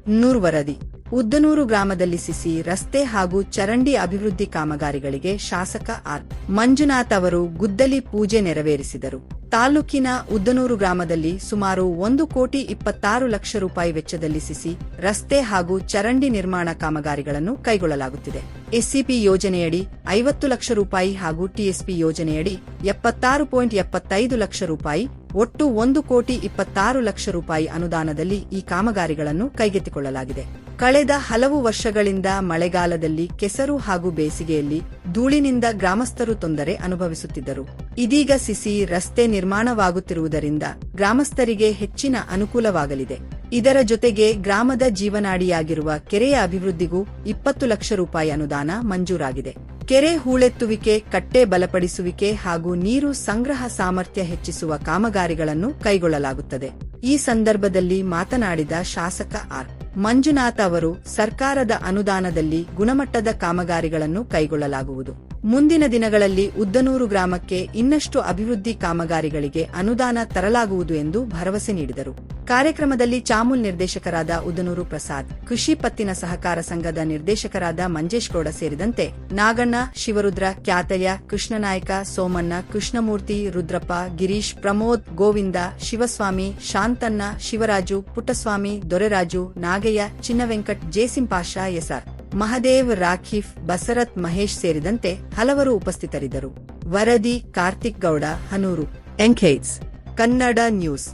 ನೂರ್ ವರದಿ. ಉದ್ದನೂರು ಗ್ರಾಮದಲ್ಲಿ ಸಿಸಿ ರಸ್ತೆ ಹಾಗೂ ಚರಂಡಿ ಅಭಿವೃದ್ಧಿ ಕಾಮಗಾರಿಗಳಿಗೆ ಶಾಸಕ ಆರ್. ಮಂಜುನಾಥ್ ಅವರು ಗುದ್ದಲಿ ಪೂಜೆ ನೆರವೇರಿಸಿದರು. ತಾಲೂಕಿನ ಉದ್ದನೂರು ಗ್ರಾಮದಲ್ಲಿ ಸುಮಾರು 1,26 ಲಕ್ಷ ರೂಪಾಯಿ ವೆಚ್ಚದಲ್ಲಿ ಸಿಸಿ ರಸ್ತೆ ಹಾಗೂ ಚರಂಡಿ ನಿರ್ಮಾಣ ಕಾಮಗಾರಿಗಳನ್ನು ಕೈಗೊಳ್ಳಲಾಗುತ್ತಿದೆ. ಎಸ್ಸಿಪಿ ಯೋಜನೆಯಡಿ 50 ಲಕ್ಷ ರೂಪಾಯಿ ಹಾಗೂ ಟಿಎಸ್ಪಿ ಯೋಜನೆಯಡಿ 76.75 ಲಕ್ಷ ರೂಪಾಯಿ ಒಟ್ಟು 1,26 ಲಕ್ಷ ರೂಪಾಯಿ ಅನುದಾನದಲ್ಲಿ ಈ ಕಾಮಗಾರಿಗಳನ್ನು ಕೈಗೆತ್ತಿಕೊಳ್ಳಲಾಗಿದೆ. ಕಳೆದ ಹಲವು ವರ್ಷಗಳಿಂದ ಮಳೆಗಾಲದಲ್ಲಿ ಕೆಸರು ಹಾಗೂ ಬೇಸಿಗೆಯಲ್ಲಿ ಧೂಳಿನಿಂದ ಗ್ರಾಮಸ್ಥರು ತೊಂದರೆ ಅನುಭವಿಸುತ್ತಿದ್ದರು. ಇದೀಗ ಸಿಸಿ ರಸ್ತೆ ನಿರ್ಮಾಣವಾಗುತ್ತಿರುವುದರಿಂದ ಗ್ರಾಮಸ್ಥರಿಗೆ ಹೆಚ್ಚಿನ ಅನುಕೂಲವಾಗಲಿದೆ. ಇದರ ಜೊತೆಗೆ ಗ್ರಾಮದ ಜೀವನಾಡಿಯಾಗಿರುವ ಕೆರೆಯ ಅಭಿವೃದ್ಧಿಗೂ 20 ಲಕ್ಷ ರೂಪಾಯಿ ಅನುದಾನ ಮಂಜೂರಾಗಿದೆ. ಕೆರೆ ಹೂಳೆತ್ತುವಿಕೆ, ಕಟ್ಟೆ ಬಲಪಡಿಸುವಿಕೆ ಹಾಗೂ ನೀರು ಸಂಗ್ರಹ ಸಾಮರ್ಥ್ಯ ಹೆಚ್ಚಿಸುವ ಕಾಮಗಾರಿಗಳನ್ನು ಕೈಗೊಳ್ಳಲಾಗುತ್ತದೆ. ಈ ಸಂದರ್ಭದಲ್ಲಿ ಮಾತನಾಡಿದ ಶಾಸಕ ಆರ್. ಮಂಜುನಾಥ್ ಅವರು, ಸರ್ಕಾರದ ಅನುದಾನದಲ್ಲಿ ಗುಣಮಟ್ಟದ ಕಾಮಗಾರಿಗಳನ್ನು ಕೈಗೊಳ್ಳಲಾಗುವುದು. ಮುಂದಿನ ದಿನಗಳಲ್ಲಿ ಉದ್ದನೂರು ಗ್ರಾಮಕ್ಕೆ ಇನ್ನಷ್ಟು ಅಭಿವೃದ್ಧಿ ಕಾಮಗಾರಿಗಳಿಗೆ ಅನುದಾನ ತರಲಾಗುವುದು ಎಂದು ಭರವಸೆ ನೀಡಿದರು. ಕಾರ್ಯಕ್ರಮದಲ್ಲಿ ಚಾಮುಲ್ ನಿರ್ದೇಶಕರಾದ ಉದ್ದನೂರು ಪ್ರಸಾದ್, ಕೃಷಿ ಪತ್ತಿನ ಸಹಕಾರ ಸಂಘದ ನಿರ್ದೇಶಕರಾದ ಮಂಜೇಶ್ ಗೌಡ ಸೇರಿದಂತೆ ನಾಗಣ್ಣ, ಶಿವರುದ್ರ, ಕ್ಯಾತಯ್ಯ, ಕೃಷ್ಣನಾಯ್ಕ, ಸೋಮಣ್ಣ, ಕೃಷ್ಣಮೂರ್ತಿ, ರುದ್ರಪ್ಪ, ಗಿರೀಶ್, ಪ್ರಮೋದ್, ಗೋವಿಂದ, ಶಿವಸ್ವಾಮಿ, ಶಾಂತಣ್ಣ, ಶಿವರಾಜು, ಪುಟ್ಟಸ್ವಾಮಿ, ದೊರೆರಾಜು, ನಾಗಯ್ಯ, ಚಿನ್ನವೆಂಕಟ್, ಜೇಸಿಂಪಾಷಾ, ಎಸ್ಆರ್ ಮಹದೇವ್, ರಾಖೀಫ್, ಬಸರತ್, ಮಹೇಶ್ ಸೇರಿದಂತೆ ಹಲವರು ಉಪಸ್ಥಿತರಿದ್ದರು. ವರದಿ ಕಾರ್ತಿಕ್ ಗೌಡ, ಹನೂರು. ಎನ್ಖೇಡ್ಸ್ ಕನ್ನಡ ನ್ಯೂಸ್.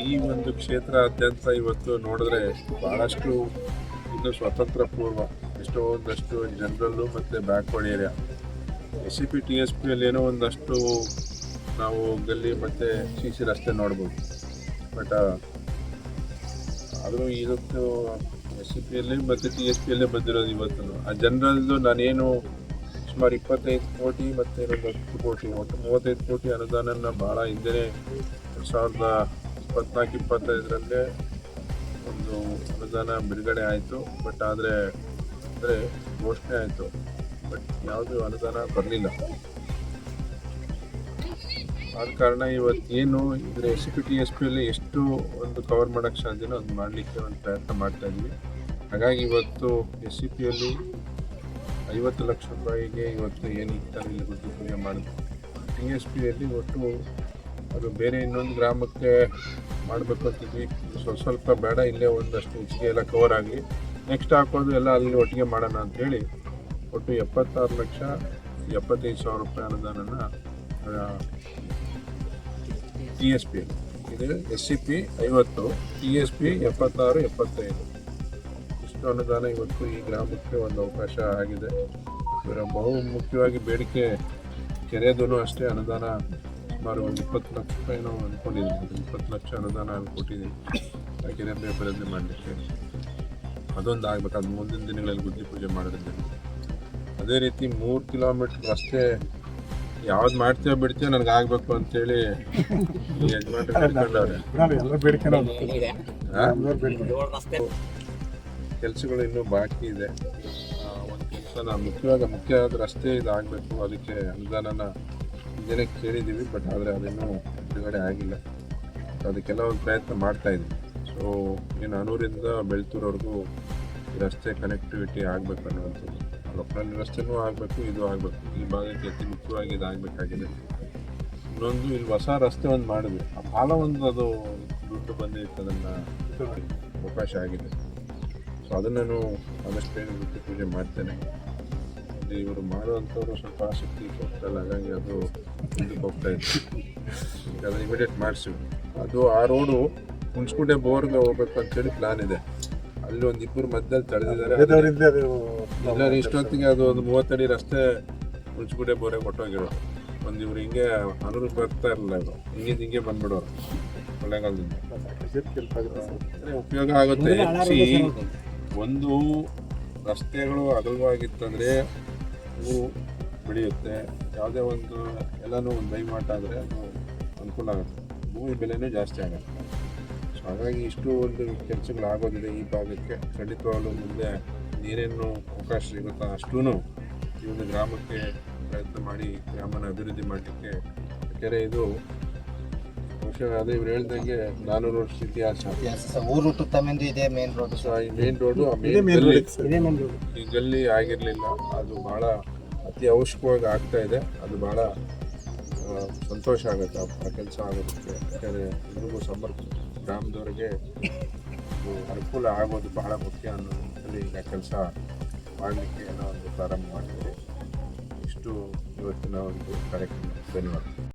ಈ ಒಂದು ಕ್ಷೇತ್ರಾದ್ಯಂತ ಇವತ್ತು ನೋಡಿದ್ರೆ ಬಹಳಷ್ಟು ಇನ್ನು ಸ್ವತಂತ್ರ ಪೂರ್ವ ಎಷ್ಟೊಂದಷ್ಟು ಜನರಲ್ಲು ಮತ್ತು ಬ್ಯಾಕ್ವರ್ಡ್ ಏರಿಯಾ SCP TSPಯಲ್ಲಿ ಏನೋ ಒಂದಷ್ಟು ನಾವು ಗಲ್ಲಿ ಮತ್ತು CC ರಸ್ತೆ ನೋಡ್ಬೋದು. ಬಟ್ ಆದರೂ ಇವತ್ತು SCPಯಲ್ಲಿ ಮತ್ತು TSPಯಲ್ಲೇ ಬಂದಿರೋದು. ಇವತ್ತು ಆ ಜನರಲ್ದು ನಾನೇನು ಸುಮಾರು 25 ಕೋಟಿ ಮತ್ತು ಇನ್ನೊಂದು 10 ಕೋಟಿ ಒಟ್ಟು 35 ಕೋಟಿ ಅನುದಾನನ ಭಾಳ ಹಿಂದೆ 2024-25 ಒಂದು ಅನುದಾನ ಬಿಡುಗಡೆ ಆಯಿತು. ಬಟ್ ಆದರೆ ಘೋಷಣೆ ಆಯಿತು, ಬಟ್ ಯಾವುದು ಅನುದಾನ ಬರಲಿಲ್ಲ. ಆದ ಕಾರಣ ಇವತ್ತೇನು ಇದ್ರ SCP TSPಯಲ್ಲಿ ಎಷ್ಟು ಒಂದು ಕವರ್ ಮಾಡೋಕ್ಕೆ ಸಾಧ್ಯನೋ ಅದು ಮಾಡಲಿಕ್ಕೆ ಒಂದು ಪ್ರಯತ್ನ ಮಾಡ್ತಾಯಿದ್ವಿ. ಹಾಗಾಗಿ ಇವತ್ತು SCPಯಲ್ಲಿ 50 ಲಕ್ಷ ರೂಪಾಯಿಗೆ ಇವತ್ತು ಏನು ಇಲ್ಲಿ ಗುದ್ದಿ ಪೂಜೆ ಮಾಡಿದ್ವಿ. TSPಯಲ್ಲಿ ಒಟ್ಟು ಅದು ಬೇರೆ ಇನ್ನೊಂದು ಗ್ರಾಮಕ್ಕೆ ಮಾಡಬೇಕು ಅಂತಿದ್ವಿ. ಸ್ವಲ್ಪ ಬೇಡ, ಇಲ್ಲೇ ಒಂದಷ್ಟು ಹೆಚ್ಚಿಗೆ ಎಲ್ಲ ಕವರ್ ಆಗಲಿ, ನೆಕ್ಸ್ಟ್ ಹಾಕೋದು ಎಲ್ಲ ಅಲ್ಲಿ ಒಟ್ಟಿಗೆ ಮಾಡೋಣ ಅಂಥೇಳಿ ಒಟ್ಟು 76,75,000 ರೂಪಾಯಿ ಅನುದಾನನ TSPಯಲ್ಲಿ ಇದು SCP 50, TSP 76-75 ಇಷ್ಟು ಅನುದಾನ ಇವತ್ತು ಈ ಗ್ರಾಮಕ್ಕೆ ಒಂದು ಅವಕಾಶ ಆಗಿದೆ. ಇವರ ಬಹು ಮುಖ್ಯವಾಗಿ ಬೇಡಿಕೆ ಕೆರೆದೂ ಅಷ್ಟೇ ಅನುದಾನ ಸುಮಾರು ಒಂದು 20 ಲಕ್ಷ ರೂಪಾಯಿ ನಾವು ಅಂದ್ಕೊಂಡಿದ್ದೀನಿ. 20 ಲಕ್ಷ ಅನುದಾನ ಕೊಟ್ಟಿದ್ದೀನಿ ಆ ಕೆರೆ ಅಭಿವೃದ್ಧಿ ಮಾಡಲಿಕ್ಕೆ. ಅದೊಂದು ಆಗ್ಬೇಕು, ಅದು ಮುಂದಿನ ದಿನಗಳಲ್ಲಿ ಗುದ್ದಿ ಪೂಜೆ ಮಾಡೋದ್ರಿಂದ. ಅದೇ ರೀತಿ 3 ಕಿಲೋಮೀಟ್ರ್ ರಸ್ತೆ ಯಾವ್ದು ಮಾಡ್ತೀವೋ ಬಿಡ್ತೀವೋ ನನಗೆ ಆಗಬೇಕು ಅಂತೇಳಿ ಈ ಯಜಮಾನ್ರು ಕೇಳ್ಕೊಂಡವ್ರೆ. ಕೆಲಸಗಳು ಇನ್ನೂ ಬಾಕಿ ಇದೆ. ಒಂದು ಕೆಲಸ ನಾನು ಮುಖ್ಯವಾದ ರಸ್ತೆ ಇದಾಗಬೇಕು, ಅದಕ್ಕೆ ಅನುದಾನನ ಇದನ್ನೇ ಕೇಳಿದ್ದೀವಿ. ಬಟ್ ಆದರೆ ಅದಿನ್ನೂ ಬಿಡುಗಡೆ ಆಗಿಲ್ಲ. ಅದಕ್ಕೆಲ್ಲ ಒಂದು ಪ್ರಯತ್ನ ಮಾಡ್ತಾಯಿದ್ದೀವಿ. ಸೊ ಏನು ಹನೂರಿಂದ ಬೆಳ್ತೂರವರೆಗೂ ಈ ರಸ್ತೆ ಕನೆಕ್ಟಿವಿಟಿ ಆಗಬೇಕು ಅನ್ನುವಂಥದ್ದು. ಲೋಕಲ್ ರಸ್ತೆನೂ ಆಗಬೇಕು, ಇದು ಆಗಬೇಕು. ಈ ಭಾಗಕ್ಕೆ ಅತಿ ಮುಖ್ಯವಾಗಿ ಇದಾಗಬೇಕಾಗಿದೆ. ಇನ್ನೊಂದು ಇಲ್ಲಿ ಹೊಸ ರಸ್ತೆ ಒಂದು ಮಾಡಿದ್ವಿ, ಆ ಭಾಳ ಒಂದು ಅದು ದುಡ್ಡು ಬಂದಿತ್ತು, ಅದನ್ನು ಅವಕಾಶ ಆಗಿದೆ. ಸೊ ಅದನ್ನು ನಾನು ಆದಷ್ಟು ಬೇಗ ಗುದ್ದಿ ಪೂಜೆ ಮಾಡ್ತೇನೆ. ಅಲ್ಲಿ ಇವರು ಮಾಡುವಂಥವ್ರು ಸ್ವಲ್ಪ ಆಸಕ್ತಿ ಕೊಡ್ತಲ್ಲ, ಹಾಗಾಗಿ ಅದು ಮುಂದಕ್ಕೆ ಹೋಗ್ತಾ ಇತ್ತು. ಈಗ ಅದನ್ನು ಇಮಿಡಿಯೇಟ್ ಮಾಡಿಸಿವಿ. ಅದು ಆ ರೋಡು ಹುಣ್ಸ್ಗುಂಡೆ ಬೋರ್ಗೆ ಹೋಗ್ಬೇಕು ಅಂತೇಳಿ ಪ್ಲಾನ್ ಇದೆ. ಅಲ್ಲಿ ಒಂದು 2 ಮಧ್ಯದಲ್ಲಿ ತಡೆದಿದ್ದಾರೆ. ಎಲ್ಲರೂ ಇಷ್ಟೊತ್ತಿಗೆ ಅದು ಒಂದು 30 ಅಡಿ ರಸ್ತೆ ಹುಣ್ಸ್ಗುಂಡೆ ಬೋರಿಗೆ ಕೊಟ್ಟೋಗಿರೋದು. ಒಂದು ಇವ್ರು ಹಿಂಗೆ ಹನೂರಿಗೆ ಬರ್ತಾ ಇರಲಿಲ್ಲ, ಇವರು ಹಿಂಗೆ ಬಂದ್ಬಿಡೋರು ಕೊಳ್ಳೇಗಾಲದಿಂದ. ಉಪಯೋಗ ಆಗುತ್ತೆ. ಒಂದು ರಸ್ತೆಗಳು ಅಗಲವಾಗಿತ್ತಂದರೆ ಹೂ ಬೆಳೆಯುತ್ತೆ. ಯಾವುದೇ ಒಂದು ಎಲ್ಲನೂ ಒಂದು ಬೈಮಾಟ ಆದರೆ ಅದು ಅನುಕೂಲ ಆಗುತ್ತೆ, ಭೂಮಿ ಬೆಲೆನೂ ಜಾಸ್ತಿ ಆಗುತ್ತೆ. ಸೊ ಹಾಗಾಗಿ ಇಷ್ಟು ಒಂದು ಕೆಲಸಗಳಾಗೋದಿದೆ ಈ ಭಾಗಕ್ಕೆ. ಖಂಡಿತವಾಗಲೂ ಮುಂದೆ ನೀರೇನು ಅವಕಾಶ ಸಿಗುತ್ತಾ ಅಷ್ಟೂ ಈ ಒಂದು ಗ್ರಾಮಕ್ಕೆ ಪ್ರಯತ್ನ ಮಾಡಿ ಗ್ರಾಮನ ಅಭಿವೃದ್ಧಿ ಮಾಡಲಿಕ್ಕೆ ಕೆರೆ ಇದು ಬಹುಶಃ ಅದೇ ಇವ್ರು ಹೇಳ್ದಂಗೆ 400 ವರ್ಷ ಇತಿಹಾಸ. ಊರು ಹುಟ್ಟುತ್ತಮೆಂದು ಇದೇ ಮೇನ್ ರೋಡ್. ಸೊ ಈ ಮೇನ್ ರೋಡು ಈ ಗಲ್ಲಿ ಆಗಿರಲಿಲ್ಲ. ಅದು ಭಾಳ ಅತಿ ಅವಶ್ಯಕವಾಗಿ ಆಗ್ತಾ ಇದೆ. ಅದು ಭಾಳ ಸಂತೋಷ ಆಗುತ್ತೆ ಆ ಕೆಲಸ ಆಗೋದಕ್ಕೆ. ಯಾಕಂದರೆ ಎಲ್ರಿಗೂ ಗ್ರಾಮದವ್ರಿಗೆ ಅನುಕೂಲ ಆಗೋದು ಬಹಳ ಮುಖ್ಯ ಅನ್ನೋದ್ರಲ್ಲಿ ಈಗ ಕೆಲಸ ಮಾಡಲಿಕ್ಕೆ ಏನೋ ಒಂದು ಪ್ರಾರಂಭ ಮಾಡಿದ್ದೀವಿ. ಇಷ್ಟು ಇವತ್ತಿನ ಒಂದು ಕಾರ್ಯಕ್ರಮ. ಧನ್ಯವಾದ.